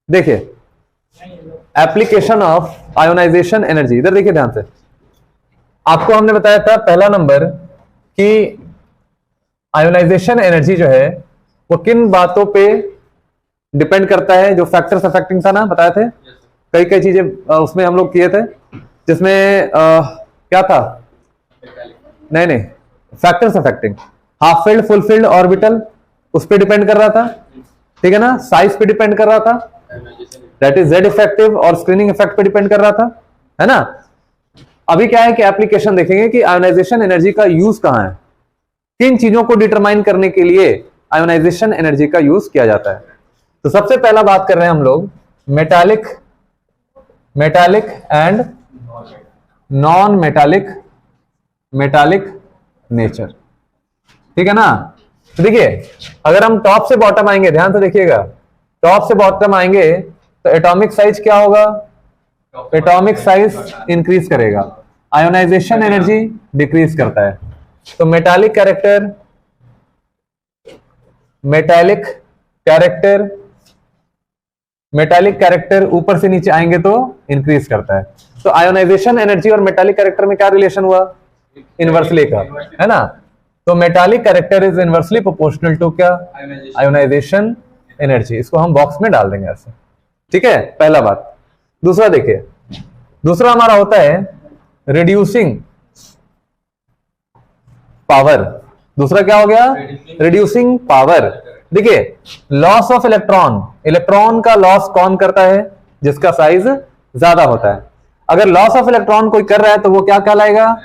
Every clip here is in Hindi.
देखिए एप्लीकेशन ऑफ आयोनाइजेशन एनर्जी, इधर देखिए ध्यान से। आपको हमने बताया था पहला नंबर कि आयोनाइजेशन एनर्जी जो है वो किन बातों पे डिपेंड करता है, जो फैक्टर्स अफेक्टिंग था ना, बताए थे। कई कई चीजें उसमें हम लोग किए थे, जिसमें क्या था, नहीं नहीं, factors affecting half field full filled orbital, उस पर डिपेंड कर रहा था, ठीक है ना। साइज पे डिपेंड कर रहा था, दैट इज जेड इफेक्टिव, और स्क्रीनिंग इफेक्ट पे डिपेंड कर रहा था, है ना। अभी क्या है कि एप्लीकेशन देखेंगे कि आयोनाइजेशन एनर्जी का यूज कहां है, किन चीजों को डिटरमाइन करने के लिए आयोनाइजेशन एनर्जी का यूज किया जाता है। तो सबसे पहला बात कर रहे हैं हम लोग metallic and non metallic nature, ठीक है ना। तो देखिए अगर हम टॉप से बॉटम आएंगे, ध्यान से देखिएगा, टॉप से बॉटम आएंगे तो एटॉमिक साइज क्या होगा, एटॉमिक साइज इंक्रीज करेगा, आयोनाइजेशन एनर्जी डिक्रीज करता है। तो मेटालिक कैरेक्टर ऊपर से नीचे आएंगे तो इंक्रीज करता है। तो आयोनाइजेशन एनर्जी और मेटालिक कैरेक्टर में क्या रिलेशन हुआ, इनवर्सली का, है ना। तो metallic character is inversely proportional to क्या, आयोनाइजेशन एनर्जी। इसको हम बॉक्स में डाल देंगे ऐसे, ठीक है, पहला बात। दूसरा देखिए, दूसरा हमारा होता है रिड्यूसिंग पावर। दूसरा क्या हो गया, रिड्यूसिंग पावर। देखिए लॉस ऑफ इलेक्ट्रॉन का लॉस कौन करता है, जिसका साइज ज्यादा होता है। अगर लॉस ऑफ इलेक्ट्रॉन कोई कर रहा है तो वो क्या कहलाएगा,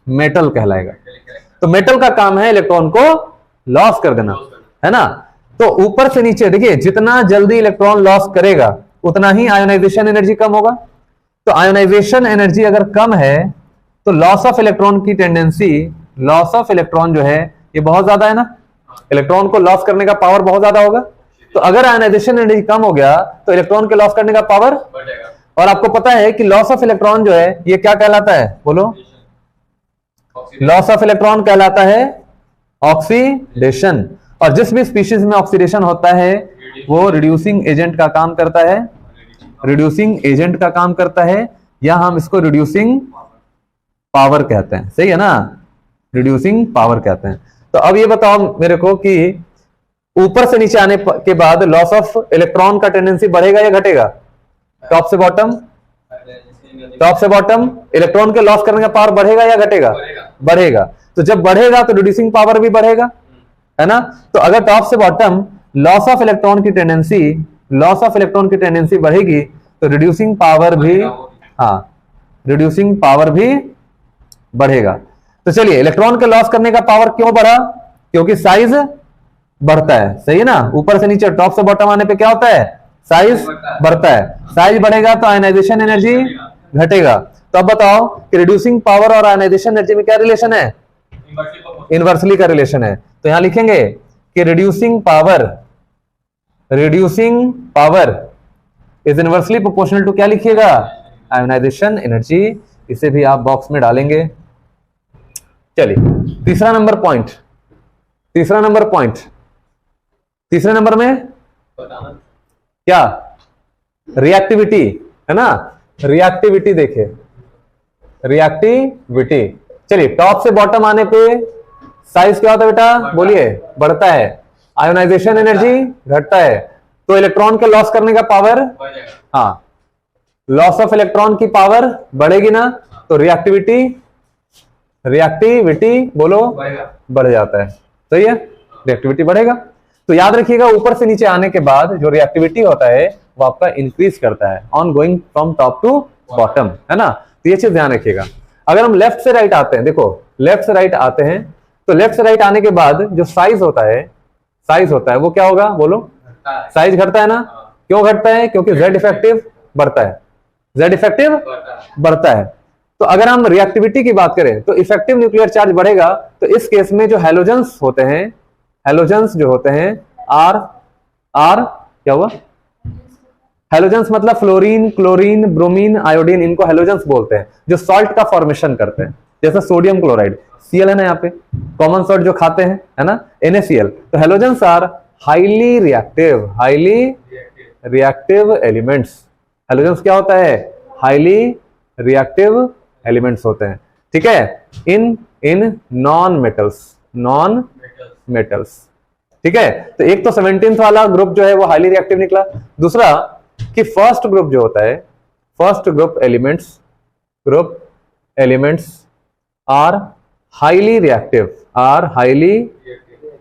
मेटल कहलाएगा। तो मेटल का काम है इलेक्ट्रॉन को लॉस कर देना, है ना। तो ऊपर से नीचे देखिए, जितना जल्दी इलेक्ट्रॉन लॉस करेगा उतना ही आयोनाइजेशन एनर्जी कम होगा। तो आयोनाइजेशन एनर्जी अगर कम है तो लॉस ऑफ इलेक्ट्रॉन की टेंडेंसी, लॉस ऑफ इलेक्ट्रॉन जो है ये बहुत ज्यादा है ना, इलेक्ट्रॉन को लॉस करने का पावर बहुत ज्यादा होगा। तो अगर आयोनाइजेशन एनर्जी कम हो गया तो इलेक्ट्रॉन के लॉस करने का पावर बढ़ेगा। और आपको पता है कि लॉस ऑफ इलेक्ट्रॉन जो है ये क्या कहलाता है, बोलो, लॉस ऑफ इलेक्ट्रॉन कहलाता है ऑक्सीडेशन। और जिस भी स्पीशीज में ऑक्सीडेशन होता है वो रिड्यूसिंग एजेंट का काम करता है, रिड्यूसिंग एजेंट का काम करता है, या हम इसको रिड्यूसिंग पावर कहते हैं, सही है ना, रिड्यूसिंग पावर कहते हैं। तो अब ये बताओ मेरे को कि ऊपर से नीचे आने के बाद लॉस ऑफ इलेक्ट्रॉन का टेंडेंसी बढ़ेगा या घटेगा, टॉप से बॉटम इलेक्ट्रॉन के लॉस करने का पावर बढ़ेगा या घटेगा, बढ़ेगा। तो जब बढ़ेगा तो रिड्यूसिंग पावर भी बढ़ेगा, है ना। तो अगर टॉप से बॉटम लॉस ऑफ इलेक्ट्रॉन की टेंडेंसी बढ़ेगी तो रिड्यूसिंग पावर भी, हाँ, रिड्यूसिंग पावर भी बढ़ेगा। तो चलिए, इलेक्ट्रॉन के लॉस करने का पावर क्यों बढ़ा, क्योंकि साइज बढ़ता है, सही है ना। ऊपर से नीचे टॉप से बॉटम आने पे क्या होता है, साइज बढ़ता है। साइज बढ़ेगा तो आयोनाइजेशन एनर्जी घटेगा। तो अब बताओ कि रिड्यूसिंग पावर और आयोनाइजेशन एनर्जी में क्या रिलेशन है, इनवर्सली का रिलेशन है। तो यहां लिखेंगे कि reducing power is inversely proportional to, क्या लिखिएगा, आयोनाइजेशन एनर्जी। इसे भी आप बॉक्स में डालेंगे। चलिए तीसरा नंबर में क्या, रिएक्टिविटी, है ना। रिएक्टिविटी देखिए, रिएक्टिविटी। चलिए टॉप से बॉटम आने पे साइज क्या होता है बेटा, बोलिए, बढ़ता है, आयोनाइजेशन एनर्जी घटता है। तो इलेक्ट्रॉन के लॉस करने का पावर, हाँ, लॉस ऑफ इलेक्ट्रॉन की पावर बढ़ेगी ना, तो रिएक्टिविटी बोलो बढ़ जाता है, सही है, रिएक्टिविटी बढ़ेगा। तो याद रखिएगा ऊपर से नीचे आने के बाद जो रिएक्टिविटी होता है वो आपका इंक्रीज करता है, on going from top to bottom, है ना। तो ये चीज ध्यान रखिएगा। अगर हम लेफ्ट से राइट आते हैं, देखो लेफ्ट से राइट आते हैं, तो लेफ्ट से राइट आने के बाद जो साइज होता है वो क्या होगा, बोलो, साइज घटता है ना। क्यों घटता है, क्योंकि जेड इफेक्टिव बढ़ता है। तो अगर हम रिएक्टिविटी की बात करें तो इफेक्टिव न्यूक्लियर चार्ज बढ़ेगा। तो इस केस में जो हैलोजेंस जो होते हैं आर क्या हुआ, हैलोजेंस मतलब फ्लोरीन, क्लोरीन, ब्रोमीन, आयोडीन, इनको हैलोजेंस बोलते हैं, जो सॉल्ट का फॉर्मेशन करते हैं। जैसे सोडियम क्लोराइड, Cl है ना, यहाँ पे कॉमन सॉल्ट जो खाते हैं, है ना, NaCl। तो halogens are highly reactive, reactive elements. Halogens क्या होता है? हाईली रिएक्टिव एलिमेंट्स होते हैं, ठीक है, इन नॉन मेटल्स, ठीक है। तो एक तो 17th वाला ग्रुप जो है वो हाईली रिएक्टिव निकला। दूसरा कि फर्स्ट ग्रुप जो होता है, first group elements are highly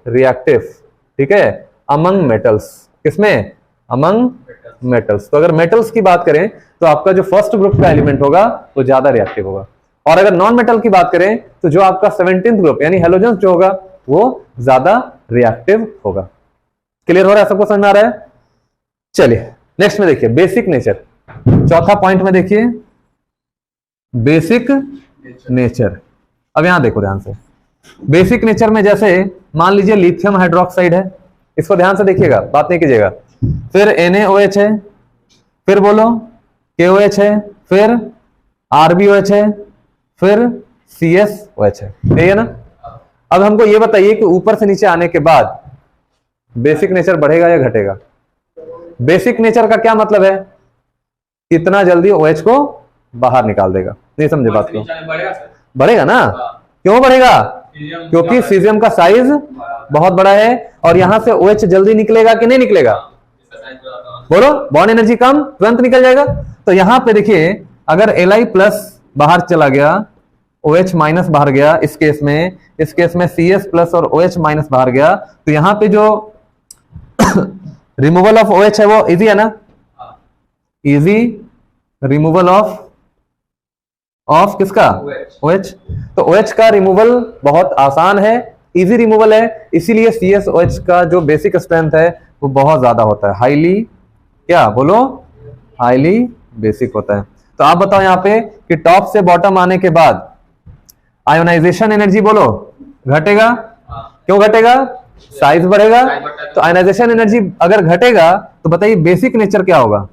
reactive, ठीक है, अमंग मेटल्स। किसमें? Among metals. तो अगर मेटल्स की बात करें तो आपका जो फर्स्ट ग्रुप का एलिमेंट होगा वो ज्यादा रिएक्टिव होगा, और अगर नॉन मेटल की बात करें तो जो आपका 17th ग्रुप यानी हैलोजेंस जो होगा वो ज्यादा रिएक्टिव होगा। क्लियर हो रहा है? सबको समझ में आ रहा है? चलिए नेक्स्ट में देखिए बेसिक नेचर। चौथा पॉइंट में देखिए बेसिक नेचर। अब यहां देखो ध्यान से, बेसिक नेचर में जैसे मान लीजिए लिथियम हाइड्रोक्साइड है, इसको ध्यान से देखिएगा, बात नहीं कीजिएगा। फिर NaOH है, फिर बोलो KOH है, फिर RbOH है, फिर CSOH है, यही है ना? अब हमको ये बताइए कि ऊपर से नीचे आने के बाद बेसिक नेचर बढ़ेगा या घटेगा? बेसिक नेचर का क्या मतलब है? कितना जल्दी OH को बाहर निकाल देगा। नहीं समझे बात को? बढ़ेगा ना? क्यों बढ़ेगा? क्योंकि सीजियम का साइज बहुत बड़ा है और यहां से OH जल्दी निकलेगा कि नहीं निकलेगा? बोलो, बॉन्ड एनर्जी कम, तुरंत निकल जाएगा। तो यहां पे देखिए अगर Li+ बाहर चला गया, OH- बाहर गया, इस केस में CS+ और OH- बाहर गया, तो यहां पे जो रिमूवल ऑफ OH है वो इजी है ना? इजी रिमूवल ऑफ किसका? OH। तो OH का रिमूवल बहुत आसान है, इजी रिमूवल है, इसीलिए CSOH का जो बेसिक स्ट्रेंथ है वो बहुत ज्यादा होता है, हाईली, क्या बोलो, हाईली बेसिक होता है। तो आप बताओ यहां पे कि टॉप से बॉटम आने के बाद आयोनाइजेशन एनर्जी बोलो घटेगा? क्यों घटेगा? साइज बढ़ेगा। तो आयोनाइजेशन एनर्जी अगर घटेगा तो बताइए बेसिक नेचर क्या होगा?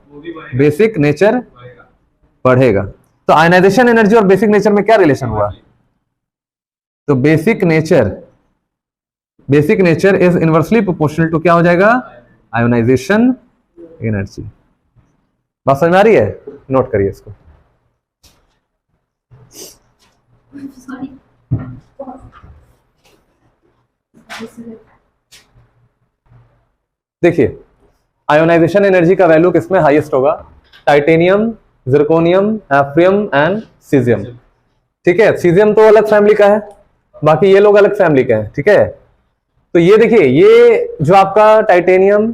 बेसिक नेचर बढ़ेगा। तो आयोनाइजेशन एनर्जी और बेसिक नेचर में क्या रिलेशन हुआ? तो basic nature is inversely proportional to क्या हो जाएगा? Ionization energy. बात समझ में आ रही है? नोट करिए इसको। देखिए आयोनाइजेशन एनर्जी का वैल्यू किसमें हाईएस्ट होगा? टाइटेनियम, जिरकोनियम, हैफ्रियम एंड सीजियम, ठीक है। सीजियम तो अलग फैमिली का है, बाकी ये लोग अलग फैमिली के हैं, ठीक है। तो ये देखिए ये जो आपका टाइटेनियम,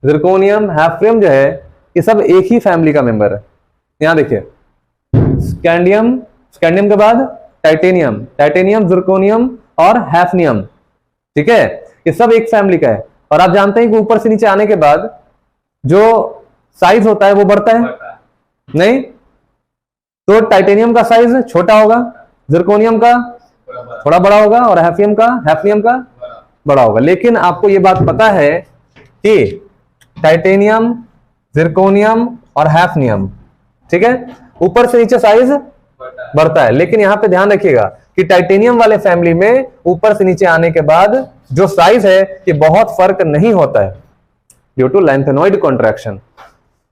जिरकोनियम, हैफ्रियम जो है ये सब एक ही फैमिली का मेंबर है। यहां देखिए स्कैंडियम के बाद टाइटेनियम, जिरकोनियम और हैफनियम, ठीक है, ये सब एक फैमिली का है। और आप जानते हैं कि ऊपर से नीचे आने के बाद जो साइज होता है वो बढ़ता है नहीं? तो टाइटेनियम का साइज छोटा होगा, जिरकोनियम का थोड़ा बड़ा होगा और हैफनियम का बड़ा होगा। लेकिन आपको ये बात पता है कि टाइटेनियम, जिरकोनियम और हैफनियम, ठीक है, ऊपर से नीचे साइज बढ़ता है। लेकिन यहां पे ध्यान रखिएगा कि टाइटेनियम वाले फैमिली में ऊपर से नीचे आने के बाद जो साइज है ये बहुत फर्क नहीं होता है ड्यू टू लैंथेनॉइड कॉन्ट्रैक्शन।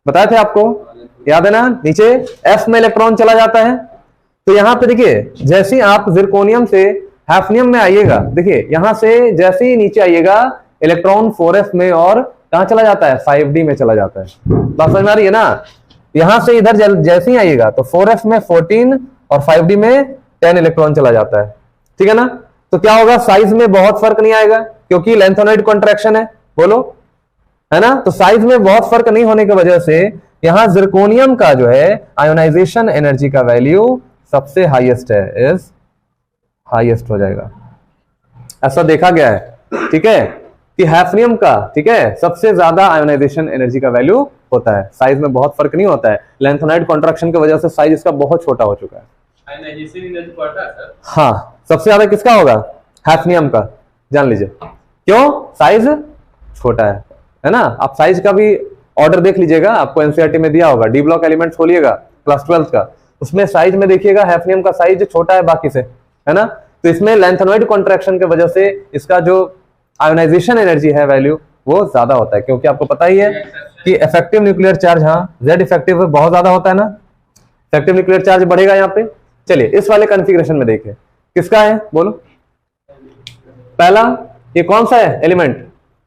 बताए थे आपको, याद है ना? नीचे F में इलेक्ट्रॉन चला जाता है। तो यहां पे देखिए जैसे आप जिरकोनियम से हैफनियम में आइएगा, देखिए यहां से जैसे ही नीचे आइएगा इलेक्ट्रॉन 4s में और कहां चला जाता है? 5d में चला जाता है। बात समझ में आ रही है ना? यहां से इधर जैसे ही आइएगा तो 4s में 14 और 5d में 10 इलेक्ट्रॉन चला जाता है, ठीक है ना? तो क्या होगा? साइज में बहुत फर्क नहीं आएगा क्योंकि लैंथेनॉइड कॉन्ट्रैक्शन है, बोलो, है ना? तो साइज में बहुत फर्क नहीं होने की वजह से यहां जिरकोनियम का जो है आयोनाइजेशन एनर्जी का वैल्यू सबसे हाईएस्ट है, इज हाईएस्ट हो जाएगा। ऐसा देखा गया है, ठीक है, कि हैफनियम का, ठीक है, सबसे ज्यादा आयोनाइजेशन एनर्जी का वैल्यू होता है। साइज में बहुत फर्क नहीं होता है, लैंथेनॉइड कॉन्ट्रैक्शन की वजह से साइज इसका बहुत छोटा हो चुका है। आयोनाइजेशन एनर्जी बढ़ता है सर? हाँ, सबसे ज्यादा किसका होगा? हैफनियम का, जान लीजिए। क्यों? साइज छोटा है ना? आप साइज का भी ऑर्डर देख लीजिएगा, आपको एनसीईआरटी में दिया होगा, डी ब्लॉक एलिमेंट्स खोलिएगा क्लास 12 का, उसमें साइज में देखिएगा हैफनियम का साइज छोटा है बाकी से, है ना? तो इसमें लैंथेनॉइड कॉन्ट्रैक्शन की वजह से इसका जो आयोनाइजेशन एनर्जी है वैल्यू वो ज्यादा होता है, क्योंकि आपको पता ही है कि इफेक्टिव न्यूक्लियर चार्ज, हाँ Z इफेक्टिव बहुत ज्यादा होता है ना, इफेक्टिव न्यूक्लियर चार्ज बढ़ेगा यहाँ पे। चलिए इस वाले कॉन्फ़िगरेशन में देखिए किसका है, बोलो पहला, ये कौन सा है एलिमेंट,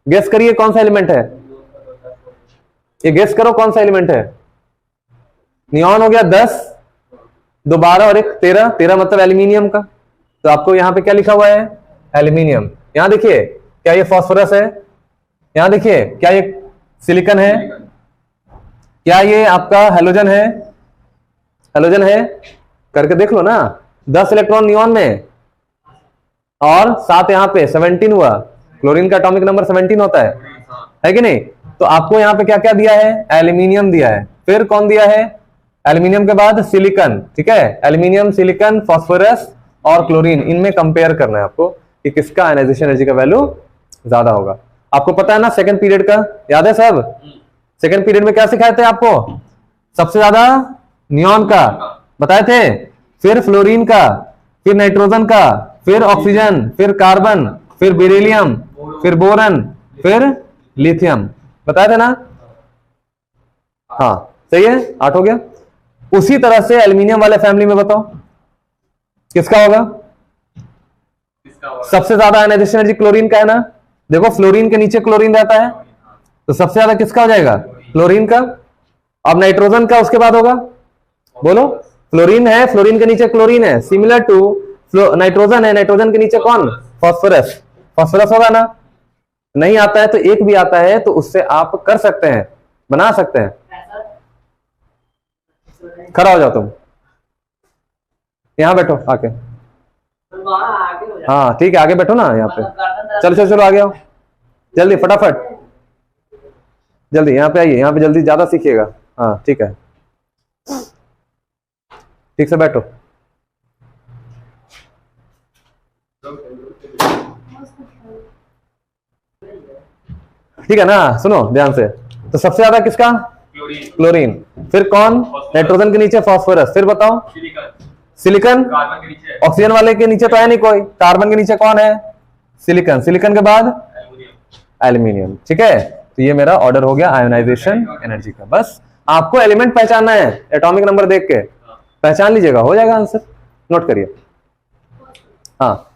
गेस करिए कौन सा एलिमेंट है, ये गेस करो कौन सा एलिमेंट है। नियॉन हो गया 10, 2 12 और 1 13, 13 मतलब एल्यूमिनियम का। तो आपको यहां पे क्या लिखा हुआ है, एल्यूमिनियम। यहां देखिए क्या ये फास्फोरस है, यहां देखिए क्या ये सिलिकॉन है, क्या ये आपका हेलोजन है, हेलोजन है, करके देख लो ना। 10 इलेक्ट्रॉन नियॉन में और 7 यहां पे 17 हुआ। क्लोरीन का एटॉमिक नंबर 17 होता है कि नहीं। तो आपको यहां पे क्या क्या दिया है, एल्यूमिनियम दिया है, फिर कौन दिया है, एल्यूमिनियम के बाद सिलिकॉन, ठीक है, एल्यूमिनियम, सिलिकॉन, फास्फोरस और क्लोरीन, इनमें कंपेयर करना है आपको कि किसका आयनाइजेशन एनर्जी का वैल्यू ज्यादा होगा। आपको पता है ना सेकंड पीरियड का, याद है सब, सेकंड पीरियड में क्या सिखाए थे आपको, सबसे ज्यादा नियॉन का बताए थे, फिर फ्लोरीन का, फिर नाइट्रोजन का, फिर ऑक्सीजन, फिर कार्बन, फिर बेरिलियम, फिर बोरन, फिर लिथियम, बताए थे ना। हाँ सही है, 8 हो गया। उसी तरह से एल्यूमिनियम वाले फैमिली में बताओ किसका होगा, सबसे ज्यादा आयनाइजेशन एनर्जी क्लोरीन का है ना। देखो फ्लोरीन के नीचे क्लोरीन रहता है, तो सबसे ज्यादा किसका हो जाएगा, क्लोरीन का। अब नाइट्रोजन का उसके बाद होगा, बोलो, फ्लोरीन है, फ्लोरीन के नीचे क्लोरीन है, सिमिलर टू नाइट्रोजन है, नाइट्रोजन के नीचे कौन, फास्फोरस, फास्फोरस होगा ना। नहीं आता है तो एक भी आता है तो उससे आप कर सकते हैं, बना सकते हैं। खड़ा हो जाओ तुम, यहां बैठो आके, हाँ ठीक है आगे बैठो ना यहाँ पे, चलो चलो चलो आगे आओ जल्दी फटाफट, जल्दी यहाँ पे आइए, यहाँ पे जल्दी, ज्यादा सीखिएगा। हाँ ठीक है, ठीक से बैठो। ठीक है ना, सुनो ध्यान से। तो सबसे ज्यादा किसका, क्लोरीन, फिर कौन, नाइट्रोजन के नीचे फास्फोरस, फिर बताओ सिलिकॉन, कार्बन के नीचे ऑक्सीजन वाले के नीचे तो है नहीं कोई, कार्बन के नीचे कौन है, सिलिकॉन, सिलिकॉन के बाद एल्यूमिनियम, ठीक है। तो ये मेरा ऑर्डर हो गया आयोनाइजेशन एनर्जी का। बस आपको एलिमेंट पहचानना है, एटॉमिक नंबर देख के पहचान लीजिएगा, हो जाएगा आंसर, नोट करिए। हाँ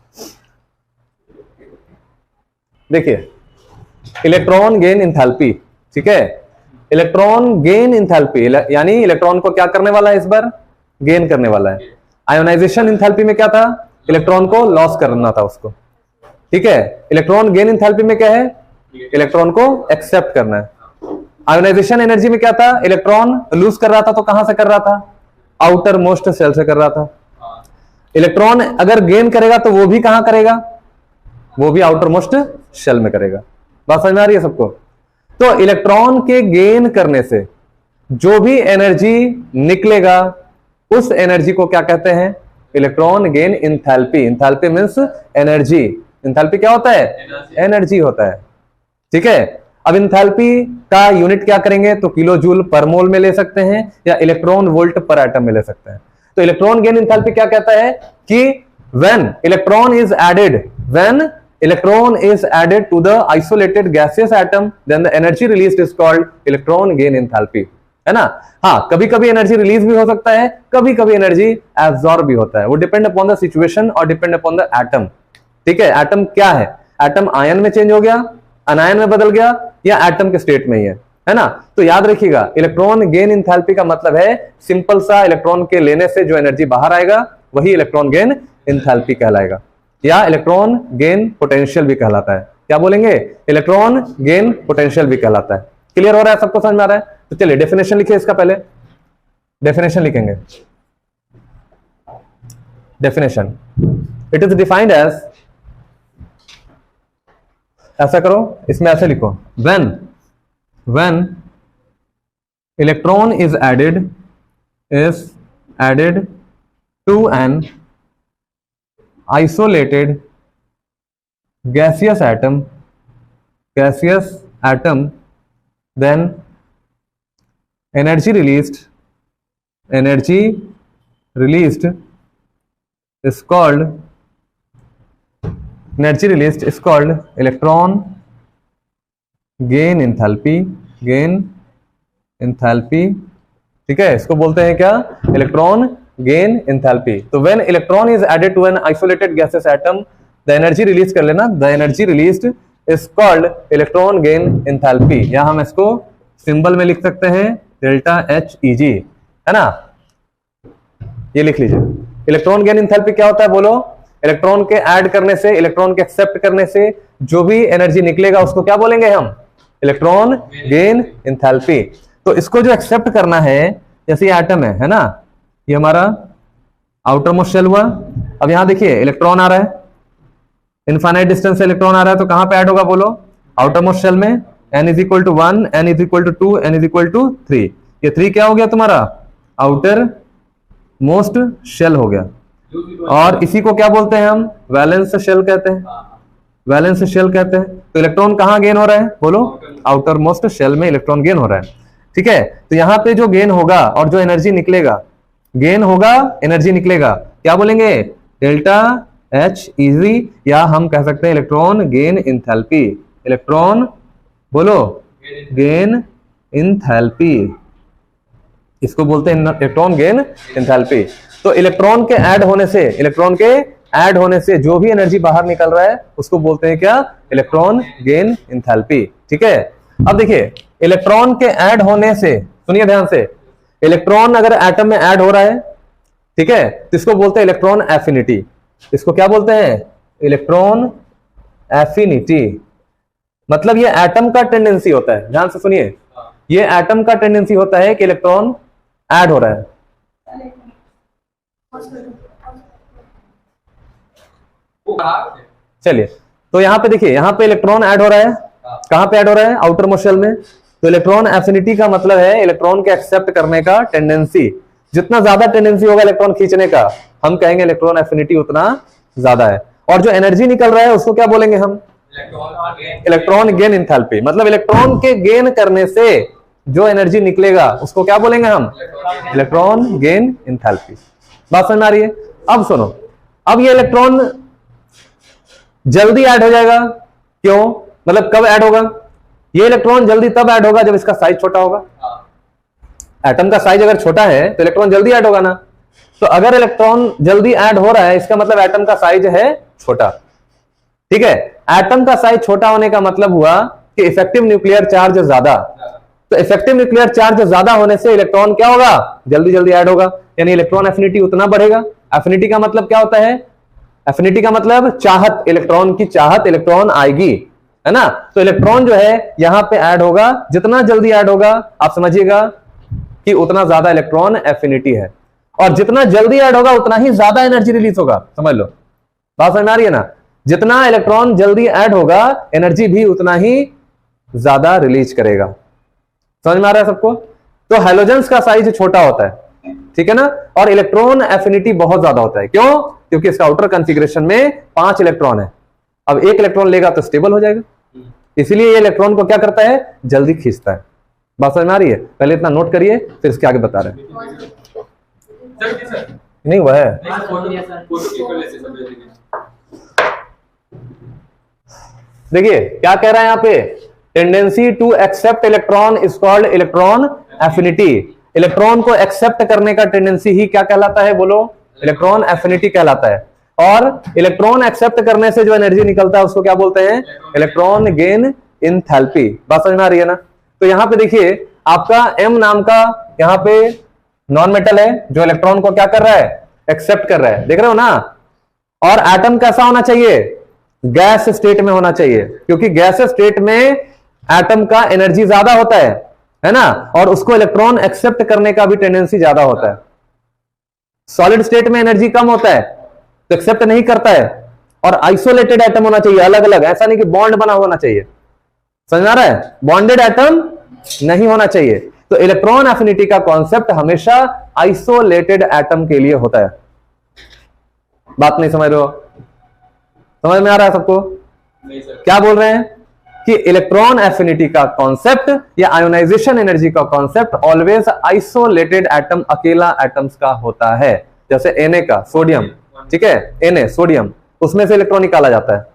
देखिए, इलेक्ट्रॉन गेन इंथैल्पी, ठीक है, इलेक्ट्रॉन गेन इंथैल्पी यानी इलेक्ट्रॉन को क्या करने वाला है, इस बार गेन करने वाला है। आयोनाइजेशन इंथैल्पी में क्या था, इलेक्ट्रॉन को लॉस करना था उसको, ठीक है। इलेक्ट्रॉन गेन इंथैल्पी में क्या है, इलेक्ट्रॉन को एक्सेप्ट करना है। आयोनाइजेशन एनर्जी में क्या था, इलेक्ट्रॉन लूज कर रहा था तो कहां से कर रहा था, आउटर मोस्ट सेल से कर रहा था। इलेक्ट्रॉन अगर गेन करेगा तो वो भी कहां करेगा, वो भी आउटर मोस्ट शेल में करेगा। बात समझ में आ रही है सबको। तो इलेक्ट्रॉन के गेन करने से जो भी एनर्जी निकलेगा उस एनर्जी को क्या कहते हैं, electron gain enthalpy. Enthalpy means energy, enthalpy क्या होता है, एनर्जी होता है, ठीक है। अब इंथैल्पी का यूनिट क्या करेंगे, तो किलो जूल पर मोल में ले सकते हैं या इलेक्ट्रॉन वोल्ट पर एटम में ले सकते हैं। तो इलेक्ट्रॉन गेन इंथैल्पी क्या कहता है कि when electron is added, when electron is added to the isolated gaseous atom then the energy released is called electron gain enthalpy, है ना। हाँ कभी कभी एनर्जी रिलीज भी हो सकता है, कभी कभी एनर्जी एब्जॉर्ब भी होता है, वो डिपेंड अपॉन द सिचुएशन और डिपेंड अपॉन द एटम, ठीक है। एटम क्या है, एटम आयन में चेंज हो गया, अनायन में बदल गया, या एटम के स्टेट में ही है ना। तो याद रखिएगा इलेक्ट्रॉन गेन इंथैल्पी का मतलब है सिंपल सा इलेक्ट्रॉन के लेने से जो एनर्जी बाहर आएगा वही इलेक्ट्रॉन गेन इंथैल्पी कहलाएगा, या इलेक्ट्रॉन गेन पोटेंशियल भी कहलाता है। क्या बोलेंगे, इलेक्ट्रॉन गेन पोटेंशियल भी कहलाता है। क्लियर हो रहा है, सबको समझ में आ रहा है। तो चलिए डेफिनेशन लिखिए, इसका पहले डेफिनेशन लिखेंगे। Definition, it is defined as, ऐसा करो, इसमें ऐसे लिखो, when electron is added to an isolated gaseous atom then energy released is called electron gain enthalpy enthalpy, ठीक है, इसको बोलते हैं क्या, इलेक्ट्रॉन गेन इंथैल्पी। तो when electron is added to an isolated gaseous atom, the energy release कर लेना, the energy released is called electron gain enthalpy, या हम इसको सिंबल में लिख सकते हैं डेल्टा एच ई जी, है ना, ये लिख लीजिए। इलेक्ट्रॉन गेन इंथैल्पी क्या होता है बोलो, इलेक्ट्रॉन के ऐड करने से, इलेक्ट्रॉन के एक्सेप्ट करने से जो भी एनर्जी निकलेगा उसको क्या बोलेंगे हम, इलेक्ट्रॉन गेन इंथैल्पी। तो इसको जो एक्सेप्ट करना है, जैसे ये एटम है ना, ये हमारा आउटर मोस्ट शेल हुआ। अब यहां देखिए इलेक्ट्रॉन आ रहा है, इनफाइनाइट डिस्टेंस से इलेक्ट्रॉन आ रहा है, तो कहां पे ऐड होगा बोलो, आउटर मोस्ट शेल में। n is equal to 1, n is equal to 2, n is equal to 3। ये 3 क्या हो गया तुम्हारा, आउटर मोस्ट शेल हो गया। और इसी को क्या बोलते हैं हम, वैलेंस शेल कहते हैं, वैलेंस शेल कहते हैं। तो इलेक्ट्रॉन कहां गेन हो रहा है बोलो, आउटर मोस्ट शेल में इलेक्ट्रॉन गेन हो रहा है, ठीक है। तो यहां पे जो गेन होगा और जो एनर्जी निकलेगा, गेन होगा एनर्जी निकलेगा, क्या बोलेंगे, डेल्टा एच इजी, या हम कह सकते हैं इलेक्ट्रॉन गेन इंथैल्पी, इलेक्ट्रॉन बोलो गेन इंथैल्पी, इसको बोलते हैं इलेक्ट्रॉन गेन इंथैल्पी। तो इलेक्ट्रॉन के ऐड होने से, इलेक्ट्रॉन के ऐड होने से जो भी एनर्जी बाहर निकल रहा है उसको बोलते हैं क्या, इलेक्ट्रॉन गेन इंथैल्पी, ठीक है। अब देखिए इलेक्ट्रॉन के ऐड होने से, सुनिए ध्यान से, इलेक्ट्रॉन अगर एटम में ऐड हो रहा है, ठीक है, तो इसको बोलते हैं इलेक्ट्रॉन एफिनिटी। इसको क्या बोलते हैं, इलेक्ट्रॉन एफिनिटी। मतलब ये एटम का टेंडेंसी होता है, ध्यान से सुनिए, ये एटम का टेंडेंसी होता है कि इलेक्ट्रॉन ऐड हो रहा है। चलिए, तो यहां पे देखिए, यहां पे इलेक्ट्रॉन ऐड हो रहा है, कहां पे ऐड हो रहा है, आउटर मोस्ट शेल में। तो इलेक्ट्रॉन एफिनिटी का मतलब है इलेक्ट्रॉन के एक्सेप्ट करने का टेंडेंसी। जितना ज्यादा टेंडेंसी होगा इलेक्ट्रॉन खींचने का, हम कहेंगे इलेक्ट्रॉन एफिनिटी उतना ज्यादा है। और जो एनर्जी निकल रहा है उसको क्या बोलेंगे हम, इलेक्ट्रॉन गेन इंथैल्पी। मतलब इलेक्ट्रॉन के गेन करने से जो एनर्जी निकलेगा उसको क्या बोलेंगे हम, इलेक्ट्रॉन गेन इंथैल्पी। बात समझ में आ रही है। अब सुनो, अब ये इलेक्ट्रॉन जल्दी ऐड हो जाएगा, क्यों, मतलब कब ऐड होगा, ये इलेक्ट्रॉन जल्दी तब ऐड होगा जब इसका साइज छोटा होगा। एटम का साइज अगर छोटा है तो इलेक्ट्रॉन जल्दी ऐड होगा ना। तो अगर इलेक्ट्रॉन जल्दी ऐड हो रहा है, इसका मतलब एटम का साइज है छोटा, ठीक है। एटम का साइज छोटा होने का मतलब हुआ कि इफेक्टिव न्यूक्लियर चार्ज ज्यादा। तो इफेक्टिव न्यूक्लियर चार्ज ज्यादा होने से इलेक्ट्रॉन क्या होगा, जल्दी जल्दी ऐड होगा, यानी इलेक्ट्रॉन एफिनिटी उतना बढ़ेगा। एफिनिटी का मतलब क्या होता है, एफिनिटी का मतलब चाहत, इलेक्ट्रॉन की चाहत, इलेक्ट्रॉन आएगी, है ना। तो इलेक्ट्रॉन जो है यहां पे ऐड होगा, जितना जल्दी ऐड होगा आप समझिएगा कि उतना ज्यादा इलेक्ट्रॉन एफिनिटी है, और जितना जल्दी ऐड होगा उतना ही ज्यादा एनर्जी रिलीज होगा। समझ लो, बात समझ में आ रही है ना। जितना इलेक्ट्रॉन जल्दी ऐड होगा एनर्जी भी उतना ही ज्यादा रिलीज करेगा। समझ में आ रहा है सबको। तो हैलोजेंस का साइज छोटा होता है, ठीक है ना, और इलेक्ट्रॉन एफिनिटी बहुत ज्यादा होता है। क्यों, क्योंकि इसका आउटर कॉन्फ़िगरेशन में 5 इलेक्ट्रॉन है। अब एक इलेक्ट्रॉन लेगा तो स्टेबल हो जाएगा, इसलिए ये इलेक्ट्रॉन को क्या करता है, जल्दी खींचता है। बात समझ में आ रही है। पहले इतना नोट करिए, फिर इसके आगे बता रहे हैं। नहीं हुआ है, देखिए क्या कह रहा है यहां पे, tendency to accept electron is called electron affinity. Electron को एक्सेप्ट करने का टेंडेंसी ही क्या कहलाता है बोलो, इलेक्ट्रॉन एफिनिटी कहलाता है। और इलेक्ट्रॉन एक्सेप्ट करने से जो एनर्जी निकलता है उसको क्या बोलते हैं, इलेक्ट्रॉन गेन इंथैल्पी। बात समझ में आ रही है ना। तो यहां पे देखिए आपका M नाम का यहां पे नॉन मेटल है जो इलेक्ट्रॉन को क्या कर रहा है, एक्सेप्ट कर रहा है, देख रहे हो ना। और एटम कैसा होना चाहिए, गैस स्टेट में होना चाहिए, क्योंकि गैस स्टेट में एटम का एनर्जी ज्यादा होता है ना, और उसको इलेक्ट्रॉन एक्सेप्ट करने का भी टेंडेंसी ज्यादा होता है। सॉलिड स्टेट में एनर्जी कम होता है तो एक्सेप्ट नहीं करता है, और आइसोलेटेड एटम होना चाहिए, अलग अलग, ऐसा नहीं कि बॉन्ड बना होना चाहिए। समझ आ रहा है, बॉन्डेड एटम नहीं होना चाहिए। तो इलेक्ट्रॉन एफिनिटी का कॉन्सेप्ट हमेशा आइसोलेटेड एटम के लिए होता है। बात नहीं समझ रहे हो, समझ में आ रहा है सबको। नहीं सर, क्या बोल रहे हैं कि इलेक्ट्रॉन एफिनिटी का कॉन्सेप्ट या आयोनाइजेशन एनर्जी का कॉन्सेप्ट ऑलवेज आइसोलेटेड एटम, अकेला एटम्स का होता है। जैसे Na का सोडियम, ठीक है, Na सोडियम, उसमें से इलेक्ट्रॉन निकाला जाता है,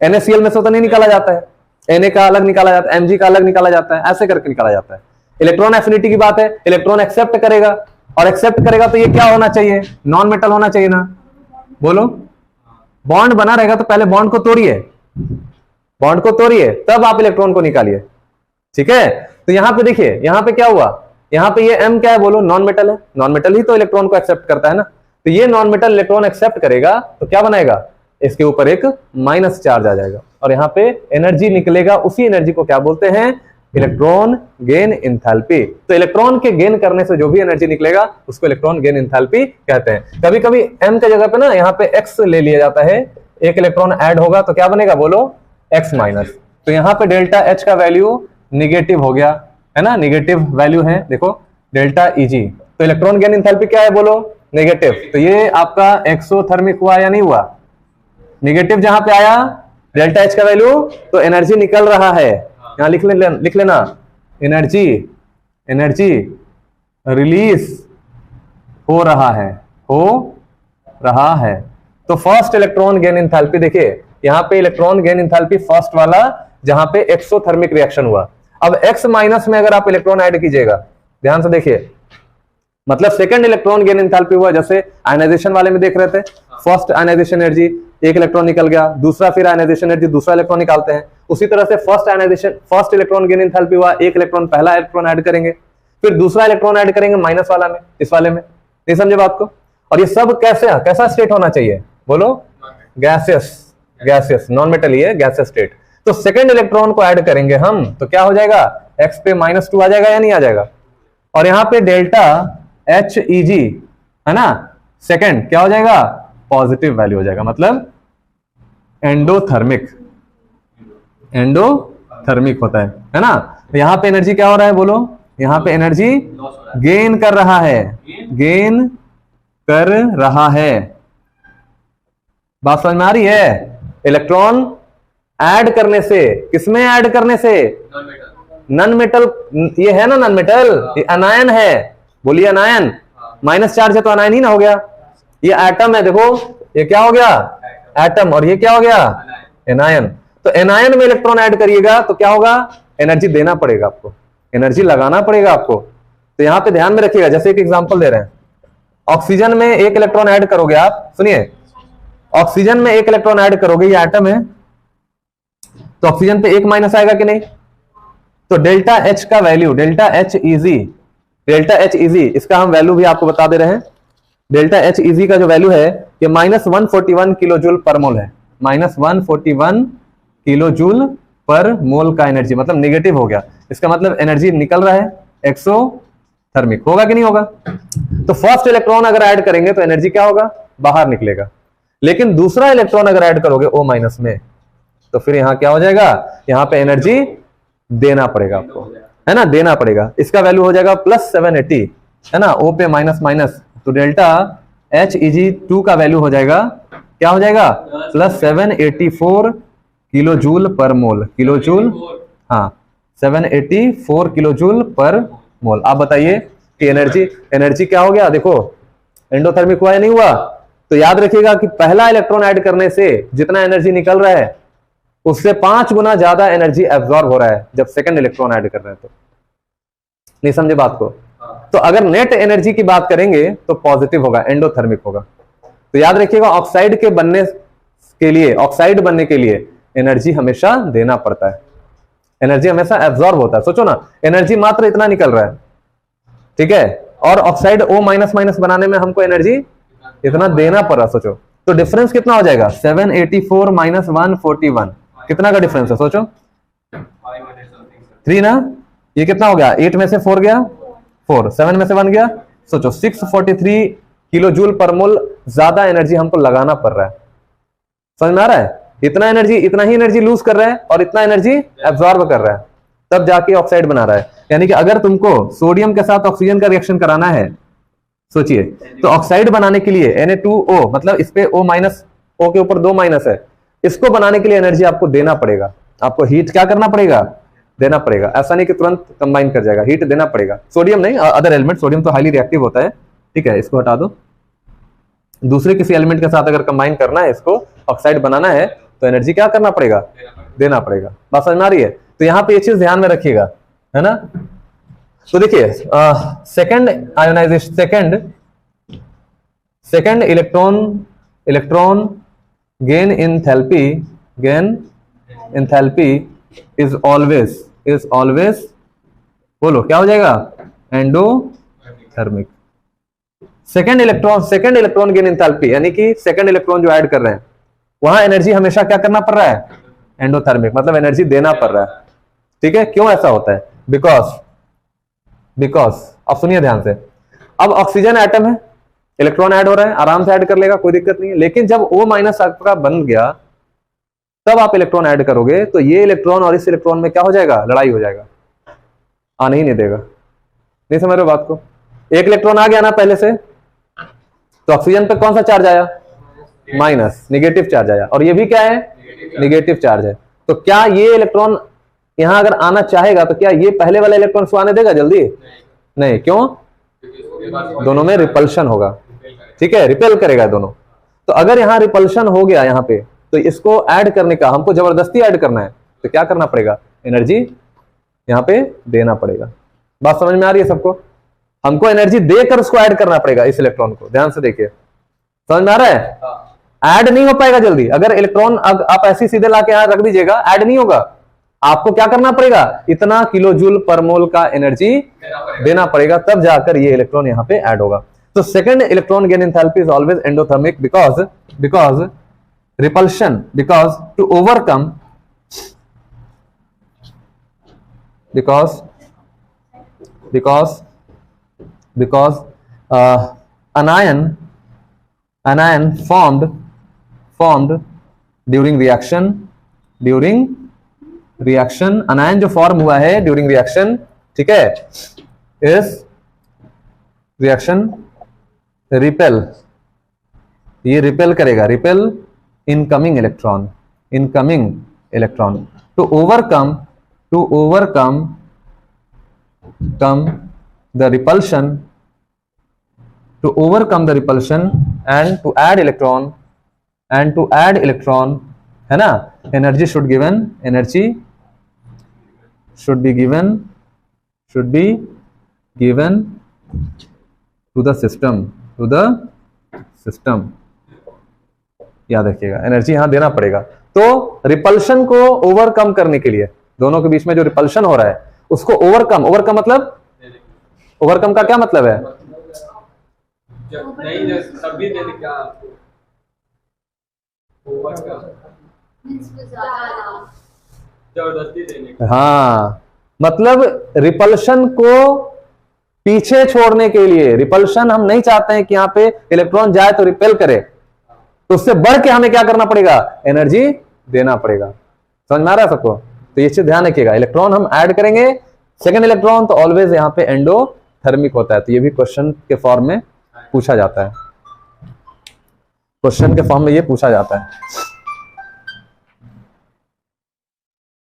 NaCl में से तो नहीं निकाला जाता है, Na का अलग निकाला जाता है, Mg का अलग निकाला जाता है, ऐसे करके निकाला जाता है। इलेक्ट्रॉन एफिनिटी की बात है, इलेक्ट्रॉन एक्सेप्ट करेगा, और एक्सेप्ट करेगा तो ये क्या होना चाहिए, नॉन मेटल होना चाहिए ना, बोलो। बॉन्ड बना रहेगा तो पहले बॉन्ड को तोड़िए, बॉन्ड को तोड़िए, तब आप इलेक्ट्रॉन को निकालिए, ठीक है। तो यहां पे देखिए, यहां पे क्या हुआ, यहां पे ये M क्या है, बोलो, नॉन मेटल है, नॉन मेटल ही तो इलेक्ट्रॉन को एक्सेप्ट करता है ना, तो ये नॉन मेटल इलेक्ट्रॉन एक्सेप्ट करेगा तो क्या बनाएगा, इसके ऊपर एक माइनस चार्ज आ जाएगा, और यहां पे एनर्जी निकलेगा, उसी एनर्जी को क्या बोलते हैं, इलेक्ट्रॉन गेन इंथैल्पी। तो इलेक्ट्रॉन के गेन करने से जो भी एनर्जी निकलेगा उसको इलेक्ट्रॉन गेन इंथैल्पी कहते हैं। कभी कभी M के जगह पे ना यहाँ पे X ले लिया जाता है, एक इलेक्ट्रॉन ऐड होगा तो क्या बनेगा, बोलो, X माइनस। तो यहाँ पे डेल्टा H का वैल्यू निगेटिव हो गया है ना, निगेटिव वैल्यू है, देखो डेल्टा Eg। तो इलेक्ट्रॉन गेन इंथैल्पी क्या है, बोलो, नेगेटिव। तो ये आपका एक्सोथर्मिक हुआ या नहीं हुआ, निगेटिव जहां पे आया डेल्टा H का वैल्यू, तो एनर्जी निकल रहा है, यहां लिख लेना, एनर्जी रिलीज हो रहा है, तो फर्स्ट इलेक्ट्रॉन गेन इंथैल्पी देखिए, यहां पे इलेक्ट्रॉन गेन इंथैल्पी फर्स्ट वाला जहां पे एक्सोथर्मिक रिएक्शन हुआ। अब X माइनस में अगर आप इलेक्ट्रॉन ऐड कीजिएगा, ध्यान से देखिए, मतलब सेकंड इलेक्ट्रॉन गेन इंथैल्पी हुआ, जैसे आयनाइजेशन वाले में देख रहे थे, फर्स्ट आयनाइजेशन एनर्जी एक इलेक्ट्रॉन निकल गया, दूसरा फिर आयनाइजेशन एनर्जी दूसरा इलेक्ट्रॉन निकालते हैं, उसी तरह से फर्स्ट इलेक्ट्रॉन गेन इंथैल्पी हुआ, एक इलेक्ट्रॉन पहला इलेक्ट्रॉन ऐड करेंगे, फिर दूसरा इलेक्ट्रॉन ऐड करेंगे माइनस वाला में, इस वाले में, नहीं समझे बात को। और ये सब कैसा स्टेट होना चाहिए, बोलो, गैसियस, नॉन मेटल ही है, गैसियस स्टेट। तो सेकंड इलेक्ट्रॉन को ऐड करेंगे हम तो क्या हो जाएगा, X पे -2 आ जाएगा या नहीं आ जाएगा, और यहां पे डेल्टा HEG है ना, सेकंड क्या हो जाएगा, पॉजिटिव वैल्यू हो जाएगा, मतलब एंडोथर्मिक होता है ना। तो यहां पे एनर्जी क्या हो रहा है, बोलो, यहां पे एनर्जी गेन कर रहा है, बात समझ में आ रही है। इलेक्ट्रॉन ऐड करने से, किसमें ऐड करने से, नॉन मेटल, ये है ना नॉन मेटल, ये अनायन है, बोलिए अनायन, माइनस चार्ज है तो अनायन ही ना हो गया। ये एटम है, देखो ये क्या हो गया, एटम, और ये क्या हो गया, एनायन। तो एनायन में इलेक्ट्रॉन ऐड करिएगा तो क्या होगा, एनर्जी देना पड़ेगा आपको, एनर्जी लगाना पड़ेगा आपको। तो यहां पे ध्यान में रखिएगा, जैसे एक एग्जांपल दे रहे हैं, ऑक्सीजन में एक इलेक्ट्रॉन ऐड करोगे आप, सुनिए, ऑक्सीजन में एक इलेक्ट्रॉन ऐड करोगे, ये एटम है, तो ऑक्सीजन पे एक माइनस आएगा कि नहीं, तो डेल्टा H का वैल्यू, डेल्टा HEG, इसका हम वैल्यू भी आपको बता दे रहे हैं। डेल्टा HEG का जो वैल्यू है ये -141 किलो जूल पर मोल है, -141 किलो जूल पर मोल का एनर्जी, मतलब नेगेटिव हो गया, इसका मतलब एनर्जी निकल रहा है, एक्सोथर्मिक होगा कि नहीं होगा। तो फर्स्ट इलेक्ट्रॉन अगर ऐड करेंगे तो एनर्जी क्या होगा, बाहर निकलेगा, लेकिन दूसरा इलेक्ट्रॉन अगर ऐड करोगे O माइनस में, तो फिर यहां क्या हो जाएगा, यहां पे एनर्जी देना पड़ेगा आपको, है ना, देना पड़ेगा। इसका वैल्यू हो जाएगा +780, है ना, O पे माइनस, तो डेल्टा HEG2 का वैल्यू हो जाएगा, क्या हो जाएगा, +784 किलो जूल पर मोल, किलो जूल, हाँ 784 किलो जूल पर मोल। आप बताइए कि एनर्जी क्या हो गया, देखो एंडोथर्मिक हुआ या नहीं हुआ। तो याद रखिएगा कि पहला इलेक्ट्रॉन ऐड करने से जितना एनर्जी निकल रहा है उससे 5 गुना ज्यादा एनर्जी एब्जॉर्ब हो रहा है जब सेकंड इलेक्ट्रॉन ऐड कर रहे हैं। तो नहीं समझे बात को। तो अगर नेट एनर्जी की बात करेंगे तो पॉजिटिव होगा, एंडोथर्मिक होगा। तो याद रखिएगा ऑक्साइड बनने के लिए एनर्जी हमेशा देना पड़ता है, एनर्जी हमेशा एब्जॉर्ब होता है। सोचो ना, एनर्जी मात्र इतना निकल रहा है, ठीक है, और ऑक्साइड O- बनाने में हमको एनर्जी इतना देना पड़ रहा। सोचो तो डिफरेंस कितना हो जाएगा, 784 - 141, कितना का डिफरेंस है सोचो, 3 ना, ये कितना हो गया, 8 में से 4 गया, 4, 7 में से 1 गया, सोचो 643 किलो जूल पर मोल ज्यादा एनर्जी हमको लगाना पड़ रहा है। समझ में आ रहा है, इतना ही एनर्जी लूज कर रहा है और इतना एनर्जी एब्जॉर्ब कर रहा है, तब जाके ऑक्साइड बना रहा है। यानी कि अगर तुमको सोडियम के साथ ऑक्सीजन का रिएक्शन कराना है, सोचिए, तो ऑक्साइड बनाने के लिए Na2O, मतलब इस पे O के ऊपर 2 माइनस है, इसको बनाने के लिए एनर्जी आपको देना पड़ेगा, आपको हीट क्या करना पड़ेगा, देना पड़ेगा। ऐसा नहीं कि तुरंत कंबाइन कर जाएगा, हीट देना पड़ेगा। सोडियम नहीं, अदर एलिमेंट, सोडियम तो हाईली रिएक्टिव होता है, ठीक है, इसको हटा दो। दूसरे किसी एलिमेंट के साथ अगर कंबाइन करना है, इसको ऑक्साइड बनाना है, तो एनर्जी क्या करना पड़ेगा, देना पड़ेगा। बात समझ में आ रही है। तो यहाँ पे ये चीज ध्यान में रखिएगा, है ना। तो देखिए second ionisation, second electron gain enthalpy is always बोलो क्या हो जाएगा, endothermic. Second electron gain enthalpy यानी कि सेकंड इलेक्ट्रॉन जो ऐड कर रहे हैं वहां एनर्जी हमेशा क्या करना पड़ रहा है, एंडोथर्मिक, मतलब एनर्जी देना पड़ रहा है। ठीक है, क्यों ऐसा होता है, बिकॉज अब सुनिए ध्यान से, अब ऑक्सीजन एटम है, इलेक्ट्रॉन ऐड हो रहा है, आराम से ऐड कर लेगा, कोई दिक्कत नहीं है। लेकिन जब O- आपका बन गया तब आप इलेक्ट्रॉन ऐड करोगे तो ये इलेक्ट्रॉन और इस इलेक्ट्रॉन में क्या हो जाएगा, लड़ाई हो जाएगा, आने ही नहीं देगा। नहीं समझ रहे हो बात को, एक इलेक्ट्रॉन आ गया ना पहले से, तो ऑक्सीजन पे कौन सा चार्ज आया, माइनस, निगेटिव चार्ज आया, और ये भी क्या है, निगेटिव चार्ज है। तो क्या ये इलेक्ट्रॉन यहां अगर आना चाहेगा तो क्या ये पहले वाला इलेक्ट्रॉन को आने देगा जल्दी, नहीं, क्यों, दोनों में रिपल्शन होगा। ठीक है, रिपेल करेगा दोनों। तो अगर यहां रिपल्शन हो गया यहाँ पे, तो इसको ऐड करने का, हमको जबरदस्ती ऐड करना है, तो क्या करना पड़ेगा, एनर्जी यहाँ पे देना पड़ेगा। बात समझ में आ रही है सबको, हमको एनर्जी देकर उसको ऐड करना पड़ेगा इस इलेक्ट्रॉन को, ध्यान से देखिए, समझ में आ रहा है। ऐड नहीं हो पाएगा जल्दी, अगर इलेक्ट्रॉन आप ऐसे सीधे लाके यहां रख दीजिएगा, ऐड नहीं होगा, आपको क्या करना पड़ेगा, इतना किलो जूल पर मोल का एनर्जी देना पड़ेगा, तब जाकर ये इलेक्ट्रॉन यहाँ पे ऐड होगा। तो second electron gain enthalpy is always endothermic because repulsion, because to overcome, because anion formed during reaction, anion जो फॉर्म हुआ है ड्यूरिंग रिएक्शन, ठीक है, इस रिएक्शन रिपेल, ये रिपेल करेगा, repel incoming electron to overcome the repulsion and to add electron है ना, energy should be given to the system, याद रखिएगा, एनर्जी यहां देना पड़ेगा। तो रिपल्शन को ओवरकम करने के लिए, दोनों के बीच में जो रिपल्शन हो रहा है उसको ओवरकम मतलब, ओवरकम का क्या मतलब है, जबरदस्ती देने, हाँ, मतलब रिपल्शन को पीछे छोड़ने के लिए, रिपल्शन हम नहीं चाहते हैं कि यहाँ पे इलेक्ट्रॉन जाए तो रिपेल करे, तो उससे बढ़ के हमें क्या करना पड़ेगा, एनर्जी देना पड़ेगा। समझ में आ रहा है सबको, तो ये चीज ध्यान रखिएगा, इलेक्ट्रॉन हम ऐड करेंगे, सेकंड इलेक्ट्रॉन तो ऑलवेज यहाँ पे एंडोथर्मिक होता है। तो ये भी क्वेश्चन के फॉर्म में पूछा जाता है,